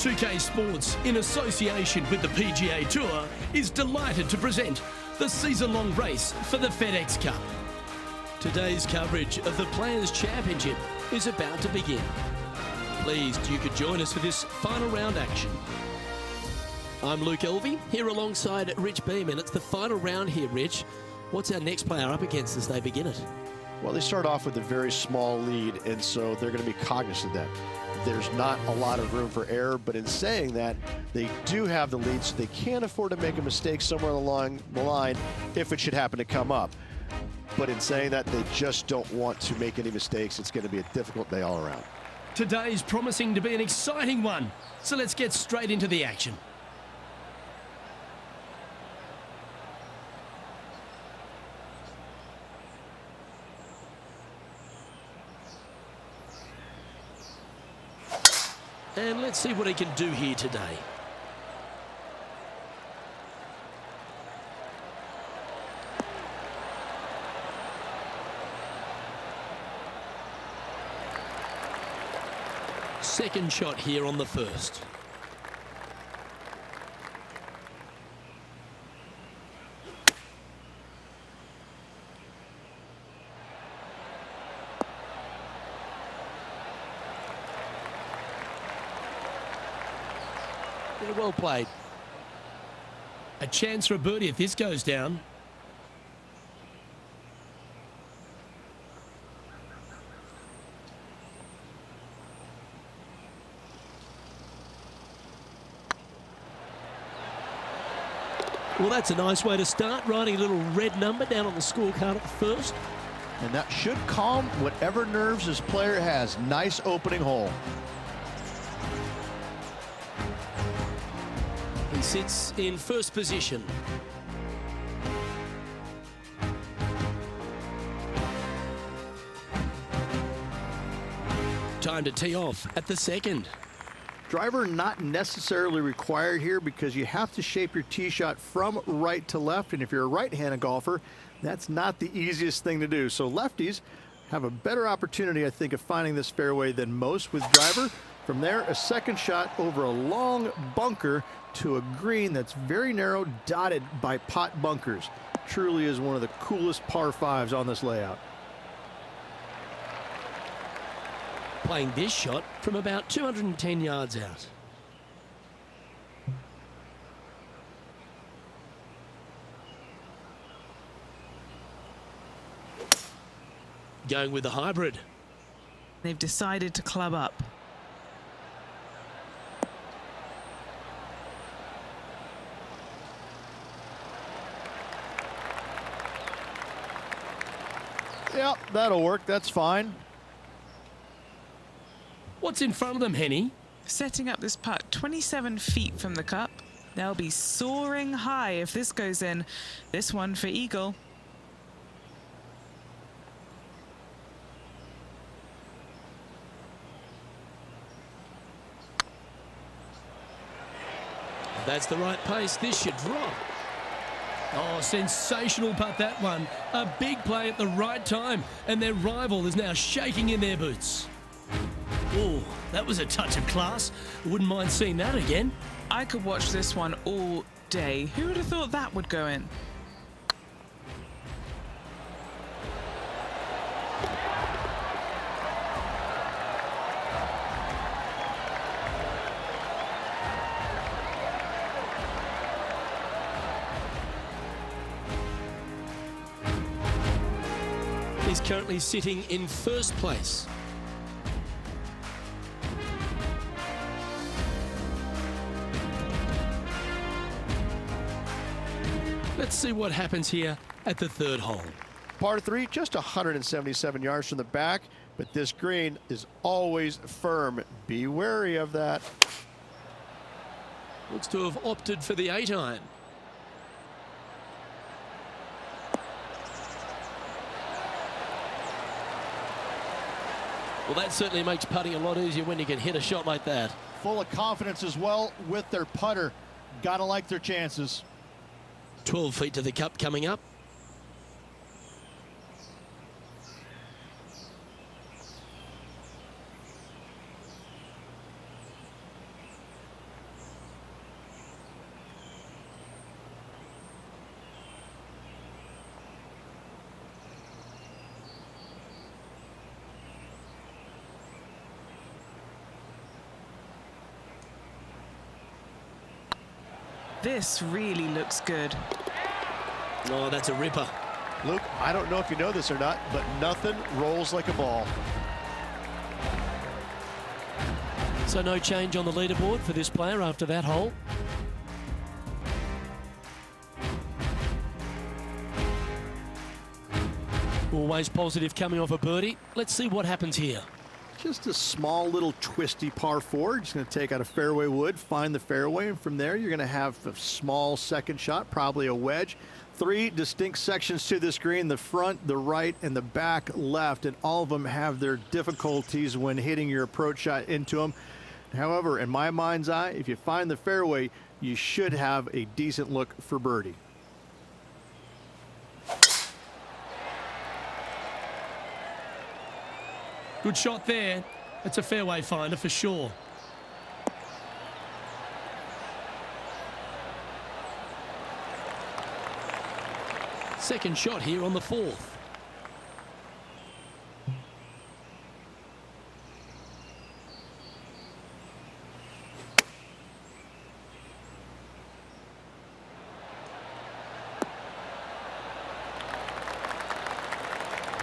2K Sports, in association with the PGA Tour, is delighted to present the season-long race for the FedEx Cup. Today's coverage of the Players' Championship is about to begin. Pleased you could join us for this final round action. I'm Luke Elvey, here alongside Rich Beeman. It's the final round here, Rich. What's our next player up against as they begin it? Well, they start off with a very small lead, and so they're going to be cognizant of that. There's not a lot of room for error, but in saying that, they do have the lead, so they can't afford to make a mistake somewhere along the line if it should happen to come up. But in saying that, they just don't want to make any mistakes. It's going to be a difficult day all around. Today's promising to be an exciting one, so let's get straight into the action. And let's see what he can do here today. Second shot here on the first. Well played. A chance for a birdie if this goes down. Well, that's a nice way to start, writing a little red number down on the scorecard at the first. And that should calm whatever nerves this player has. Nice opening hole. He sits in first position. Time to tee off at the second. Driver not necessarily required here because you have to shape your tee shot from right to left, and if you're a right-handed golfer, that's not the easiest thing to do. So lefties have a better opportunity, I think, of finding this fairway than most with driver. From there, a second shot over a long bunker to a green that's very narrow, dotted by pot bunkers. Truly is one of the coolest par fives on this layout. Playing this shot from about 210 yards out. Going with the hybrid. They've decided to club up. Yep, that'll work. That's fine. What's in front of them, Henny? Setting up this putt 27 feet from the cup. They'll be soaring high if this goes in. This one for eagle. That's the right pace. This should drop. Oh, sensational putt, that one. A big play at the right time, and their rival is now shaking in their boots. Oh, that was a touch of class. Wouldn't mind seeing that again. I could watch this one all day. Who would have thought that would go in? He's currently sitting in first place. Let's see what happens here at the third hole. Par 3, just 177 yards from the back, but this green is always firm. Be wary of that. Looks to have opted for the 8-iron. Well, that certainly makes putting a lot easier when you can hit a shot like that. Full of confidence as well with their putter. Gotta like their chances. 12 feet to the cup coming up. This really looks good. Oh, that's a ripper. Luke, I don't know if you know this or not, but nothing rolls like a ball. So no change on the leaderboard for this player after that hole. Always positive coming off a birdie. Let's see what happens here. Just a small little twisty par 4. Just going to take out a fairway wood, find the fairway, and from there you're going to have a small second shot, probably a wedge. 3 distinct sections to this green: the front, the right, and the back left, and all of them have their difficulties when hitting your approach shot into them. However, in my mind's eye, if you find the fairway, you should have a decent look for birdie. Good shot there. That's a fairway finder for sure. Second shot here on the 4th.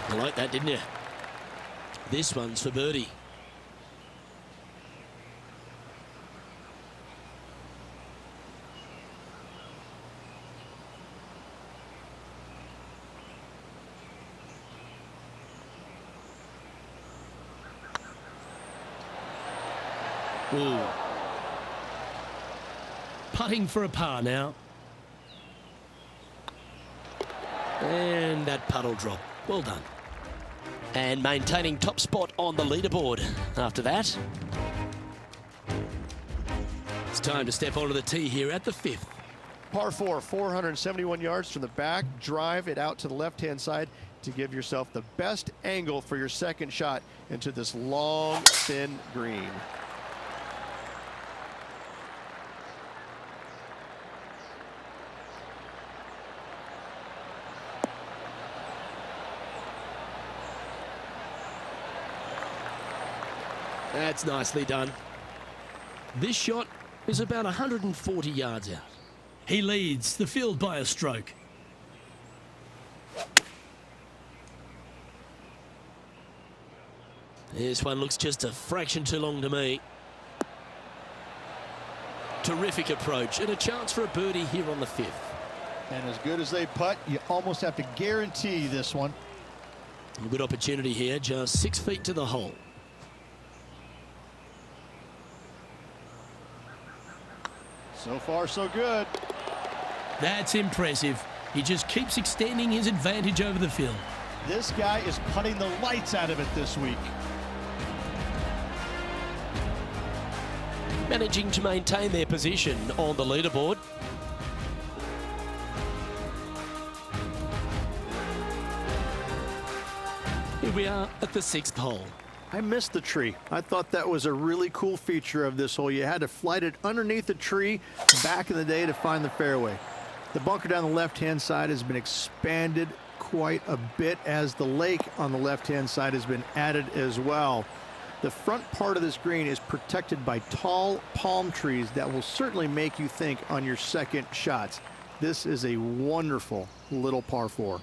You like that, didn't you? This one's for birdie. Ooh. Putting for a par now. And that puddle drop. Well done. And maintaining top spot on the leaderboard after that. It's time to step onto the tee here at the 5th. Par 4, 471 yards from the back. Drive it out to the left-hand side to give yourself the best angle for your second shot into this long, thin green. That's nicely done. This shot is about 140 yards out. He leads the field by a stroke. This one looks just a fraction too long to me. Terrific approach and a chance for a birdie here on the 5th. And as good as they putt, you almost have to guarantee this one. A good opportunity here, just 6 feet to the hole. So far, so good. That's impressive. He just keeps extending his advantage over the field. This guy is putting the lights out of it this week. Managing to maintain their position on the leaderboard. Here we are at the 6th hole. I missed the tree. I thought that was a really cool feature of this hole. You had to flight it underneath the tree back in the day to find the fairway. The bunker down the left-hand side has been expanded quite a bit as the lake on the left-hand side has been added as well. The front part of this green is protected by tall palm trees that will certainly make you think on your second shots. This is a wonderful little par 4.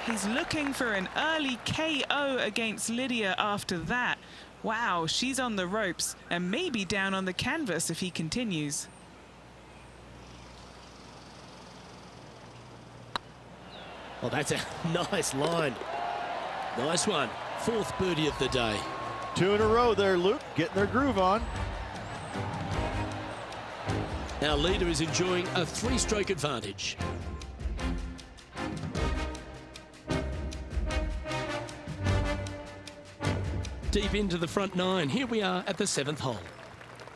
He's looking for an early KO against Lydia after that. Wow, she's on the ropes and maybe down on the canvas if he continues. Oh, that's a nice line. Nice one. 4th birdie of the day. 2 in a row there, Luke, getting their groove on. Our leader is enjoying a 3-stroke advantage. Deep into the front 9. Here we are at the 7th hole.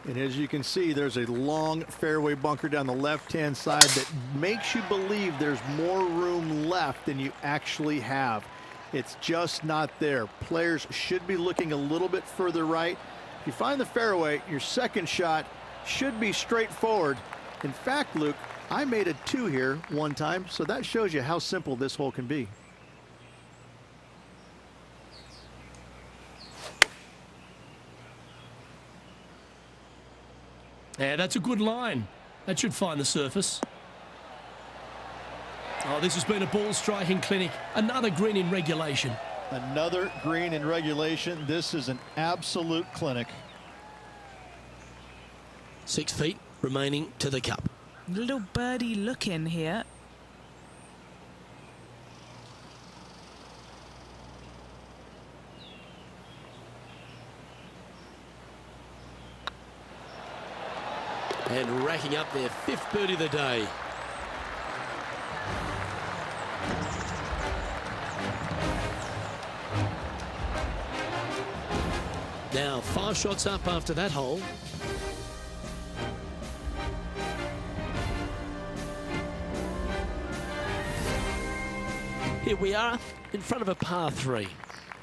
And as you can see, there's a long fairway bunker down the left-hand side that makes you believe there's more room left than you actually have. It's just not there. Players should be looking a little bit further right. If you find the fairway, your second shot should be straightforward. In fact, Luke, I made a 2 here one time, so that shows you how simple this hole can be. Yeah, that's a good line. That should find the surface. Oh, this has been a ball striking clinic. Another green in regulation. Another green in regulation. This is an absolute clinic. 6 feet remaining to the cup. Little birdie look in here. And racking up their 5th birdie of the day. Now 5 shots up after that hole. Here we are in front of a par 3.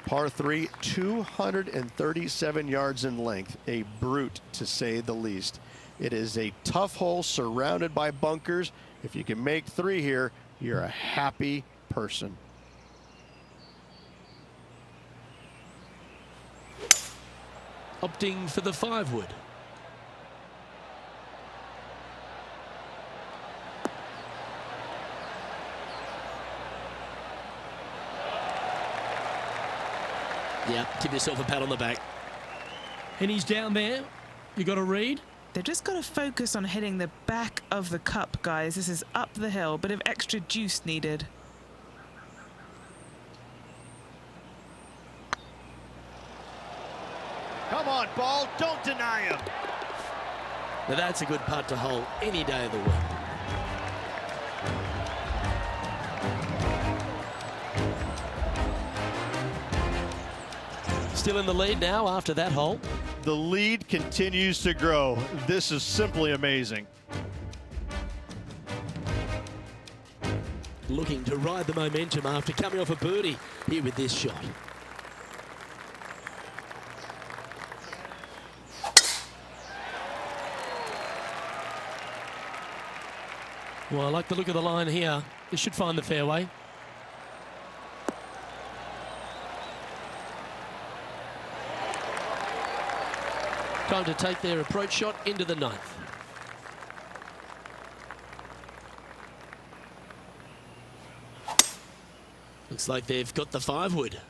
Par 3, 237 yards in length. A brute, to say the least. It is a tough hole surrounded by bunkers. If you can make 3 here, you're a happy person. Opting for the 5-wood. Yeah, give yourself a pat on the back. And he's down there. You got to read. They've just got to focus on hitting the back of the cup, guys. This is up the hill, bit of extra juice needed. Come on, ball. Don't deny him. Now that's a good putt to hole any day of the week. Still in the lead now after that hole. The lead continues to grow. This is simply amazing. Looking to ride the momentum after coming off a birdie here with this shot. Well, I like the look of the line here. This should find the fairway. Time to take their approach shot into the 9th. Looks like they've got the 5-wood.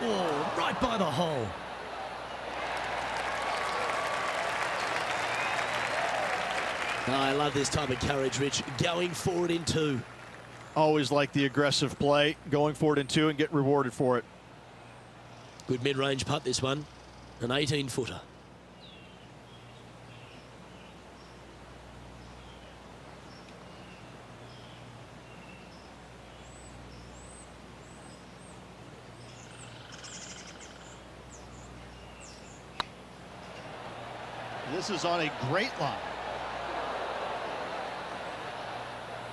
Oh, right by the hole. Oh, I love this type of courage, Rich. Going forward in 2. Always like the aggressive play, going forward in 2 and get rewarded for it. Good mid-range putt, this one. An 18-footer. This is on a great line.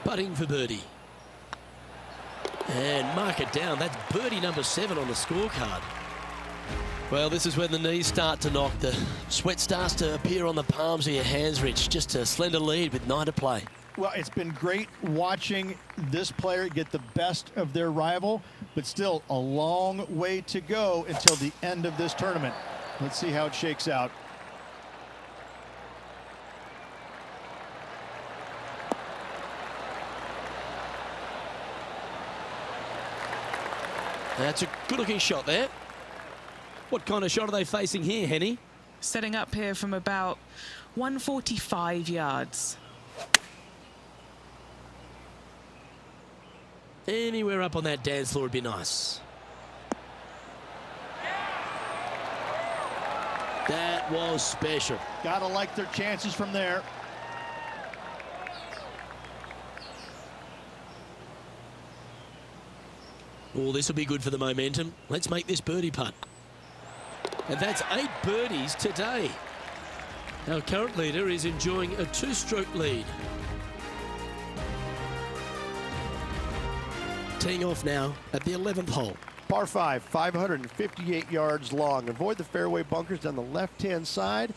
Putting for birdie. And mark it down. That's birdie number 7 on the scorecard. Well, this is when the knees start to knock. The sweat starts to appear on the palms of your hands, Rich. Just a slender lead with 9 to play. Well, it's been great watching this player get the best of their rival, but still a long way to go until the end of this tournament. Let's see how it shakes out. That's a good-looking shot there. What kind of shot are they facing here, Henny? Setting up here from about 145 yards. Anywhere up on that dance floor would be nice. That was special. Gotta like their chances from there. Oh, this will be good for the momentum. Let's make this birdie putt. And that's 8 birdies today. Our current leader is enjoying a 2-stroke lead. Teeing off now at the 11th hole. Par 5, 558 yards long. Avoid the fairway bunkers down the left-hand side,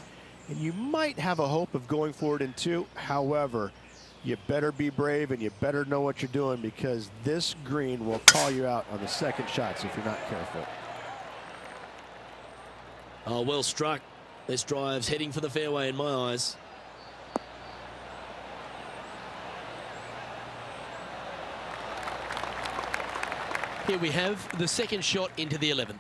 and you might have a hope of going for it in 2. However, you better be brave and you better know what you're doing, because this green will call you out on the second shots if you're not careful. Oh, well struck. This drive's heading for the fairway in my eyes. Here we have the second shot into the 11th.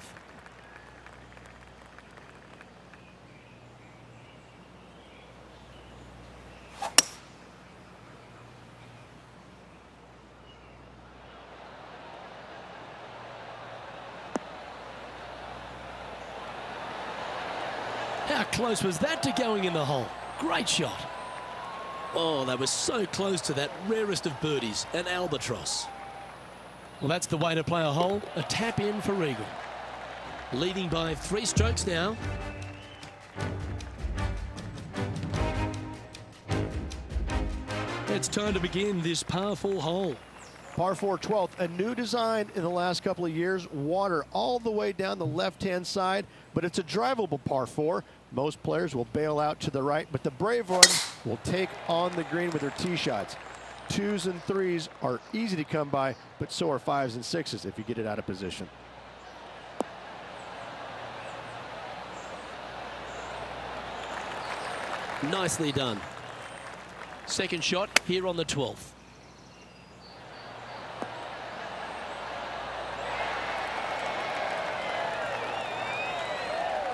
How close was that to going in the hole? Great shot. Oh, that was so close to that rarest of birdies, an albatross. Well, that's the way to play a hole, a tap in for eagle. Leading by 3 strokes now. It's time to begin this par 4 hole. Par 4 12th, a new design in the last couple of years. Water all the way down the left-hand side, but it's a drivable par 4. Most players will bail out to the right, but the brave ones will take on the green with their tee shots. 2s and 3s are easy to come by, but so are 5s and 6s if you get it out of position. Nicely done. Second shot here on the 12th.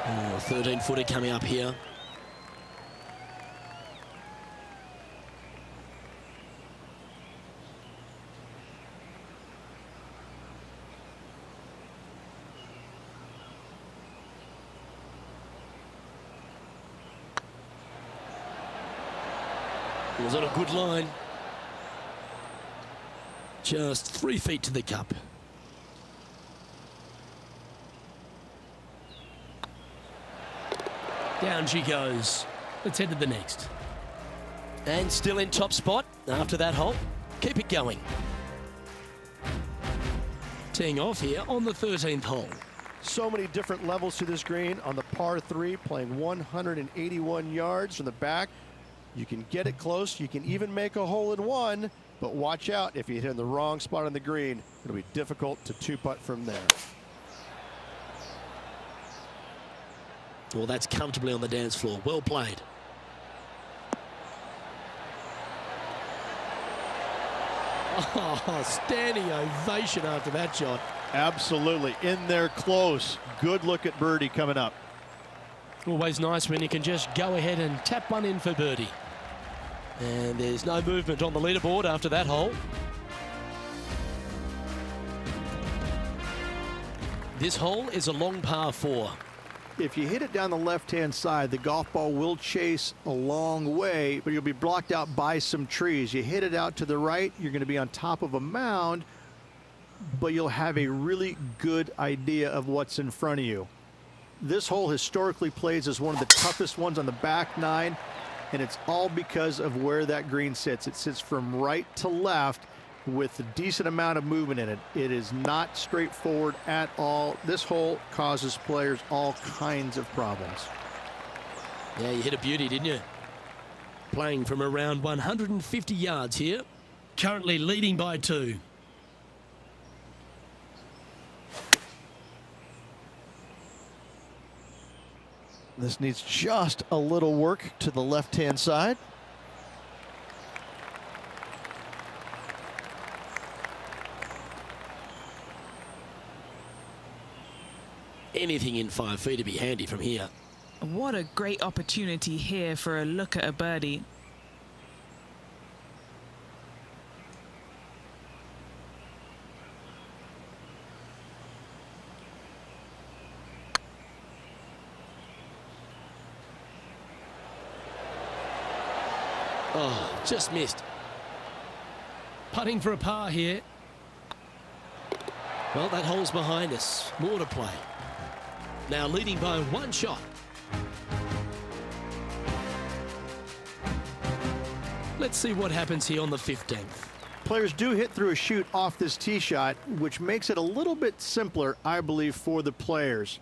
Oh, 13-footer coming up here. It was on a good line. Just 3 feet to the cup. Down she goes. Let's head to the next. And still in top spot after that hole. Keep it going. Teeing off here on the 13th hole. So many different levels to this green. On the par 3, playing 181 yards from the back. You can get it close. You can even make a hole in 1, but watch out if you hit in the wrong spot on the green. It'll be difficult to 2-putt from there. Well, that's comfortably on the dance floor. Well played. Oh, standing ovation after that shot. Absolutely. In there close. Good look at birdie coming up. Always nice when you can just go ahead and tap one in for birdie. And there's no movement on the leaderboard after that hole. This hole is a long par 4. If you hit it down the left-hand side, the golf ball will chase a long way, but you'll be blocked out by some trees. You hit it out to the right, you're going to be on top of a mound, but you'll have a really good idea of what's in front of you. This hole historically plays as one of the toughest ones on the back 9, and it's all because of where that green sits. It sits from right to left with a decent amount of movement in it. It is not straightforward at all. This hole causes players all kinds of problems. Yeah, you hit a beauty, didn't you? Playing from around 150 yards here. Currently leading by 2. This needs just a little work to the left-hand side. Anything in 5 feet to be handy from here. What a great opportunity here for a look at a birdie. Oh, just missed. Putting for a par here. Well, that hole's behind us. More to play. Now leading by 1 shot. Let's see what happens here on the 15th. Players do hit through a chute off this tee shot, which makes it a little bit simpler, I believe, for the players.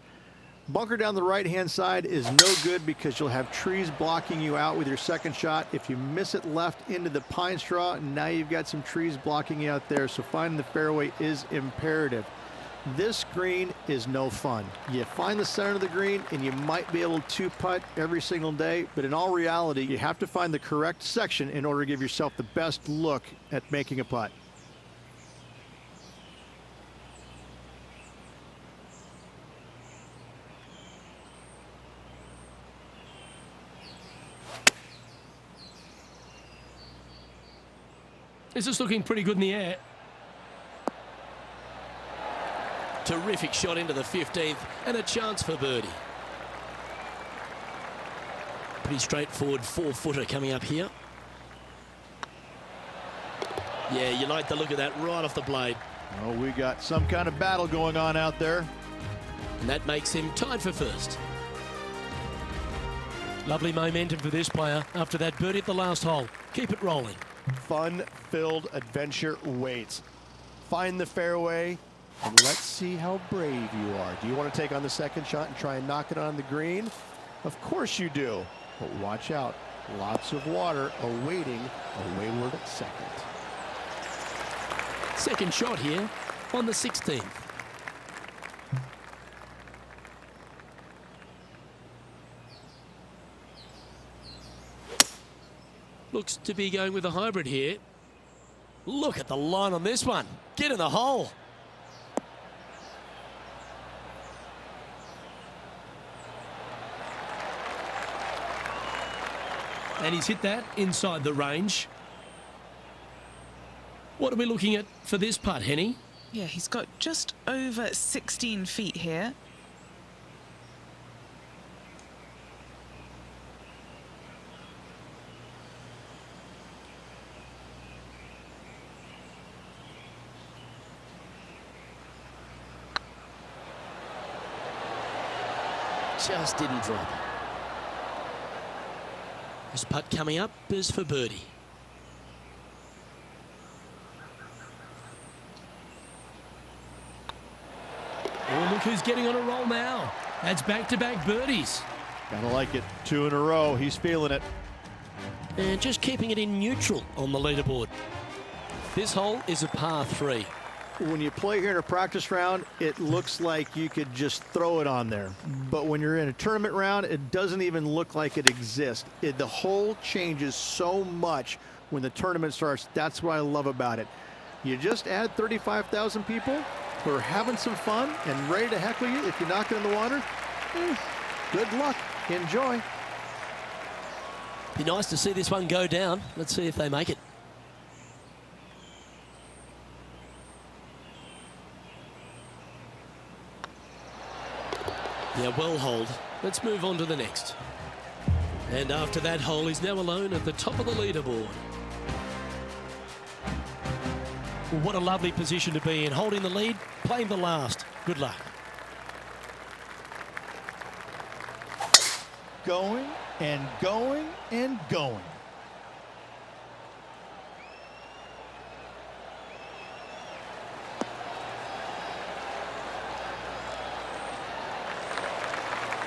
Bunker down the right-hand side is no good because you'll have trees blocking you out with your second shot. If you miss it left into the pine straw, now you've got some trees blocking you out there, so finding the fairway is imperative. This green is no fun. You find the center of the green and you might be able to putt every single day, but in all reality, you have to find the correct section in order to give yourself the best look at making a putt. This is looking pretty good in the air. Terrific shot into the 15th and a chance for birdie. Pretty straightforward 4-footer coming up here. Yeah, you like the look of that right off the blade. Oh, we got some kind of battle going on out there. And that makes him tied for first. Lovely momentum for this player after that birdie at the last hole. Keep it rolling. Fun-filled adventure waits. Find the fairway, and let's see how brave you are. Do you want to take on the second shot and try and knock it on the green? Of course you do. But watch out. Lots of water awaiting a wayward second. Second shot here on the 16th. Looks to be going with a hybrid here. Look at the line on this one. Get in the hole. And he's hit that inside the range. What are we looking at for this putt, Henny? Yeah, he's got just over 16 feet here. Just didn't drop. This putt coming up is for birdie. Oh, look who's getting on a roll now. That's back-to-back birdies. Gotta like it. 2 in a row. He's feeling it. And just keeping it in neutral on the leaderboard. This hole is a par 3. When you play here in a practice round, it looks like you could just throw it on there. But when you're in a tournament round, it doesn't even look like it exists. The hole changes so much when the tournament starts. That's what I love about it. You just add 35,000 people who are having some fun and ready to heckle you if you knock it in the water. Good luck. Enjoy. Be nice to see this one go down. Let's see if they make it. Yeah, well holed. Let's move on to the next. And after that hole, he's now alone at the top of the leaderboard. What a lovely position to be in, holding the lead, playing the last. Good luck. Going and going and going.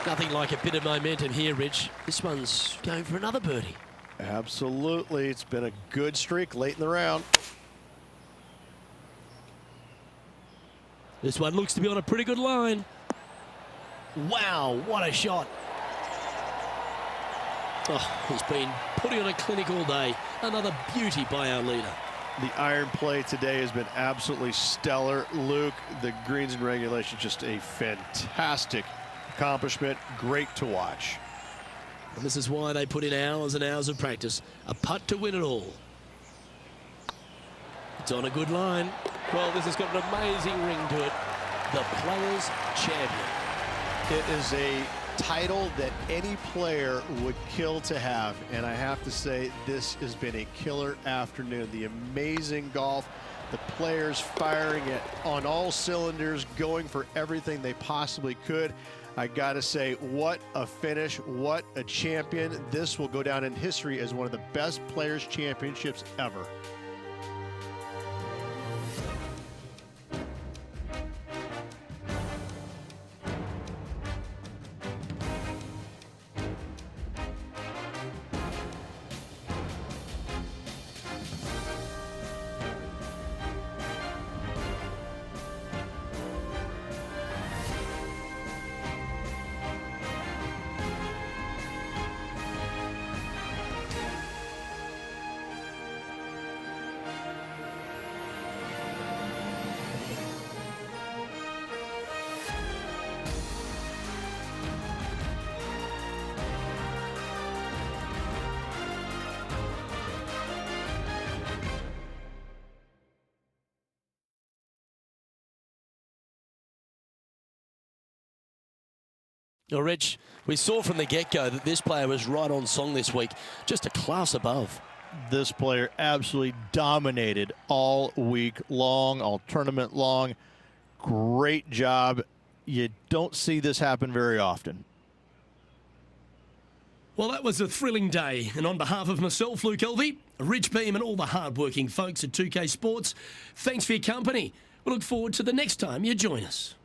Nothing like a bit of momentum here, Rich. This one's going for another birdie. Absolutely. It's been a good streak late in the round. This one looks to be on a pretty good line. Wow, what a shot. Oh, he's been putting on a clinic all day. Another beauty by our leader. The iron play today has been absolutely stellar. Luke, the greens and regulation, just a fantastic accomplishment. Great to watch. And this is why they put in hours and hours of practice. A putt to win it all. It's on a good line. Well, this has got an amazing ring to it. The Players Champion. It is a title that any player would kill to have, and I have to say this has been a killer afternoon. The amazing golf, the players firing it on all cylinders, going for everything they possibly could. I gotta say, what a finish, what a champion. This will go down in history as one of the best Players Championships ever. Well, Rich, we saw from the get-go that this player was right on song this week, just a class above. This player absolutely dominated all week long, all tournament long. Great job. You don't see this happen very often. Well, that was a thrilling day, and on behalf of myself, Luke Elvey, Rich Beam and all the hard-working folks at 2K Sports, thanks for your company. We look forward to the next time you join us.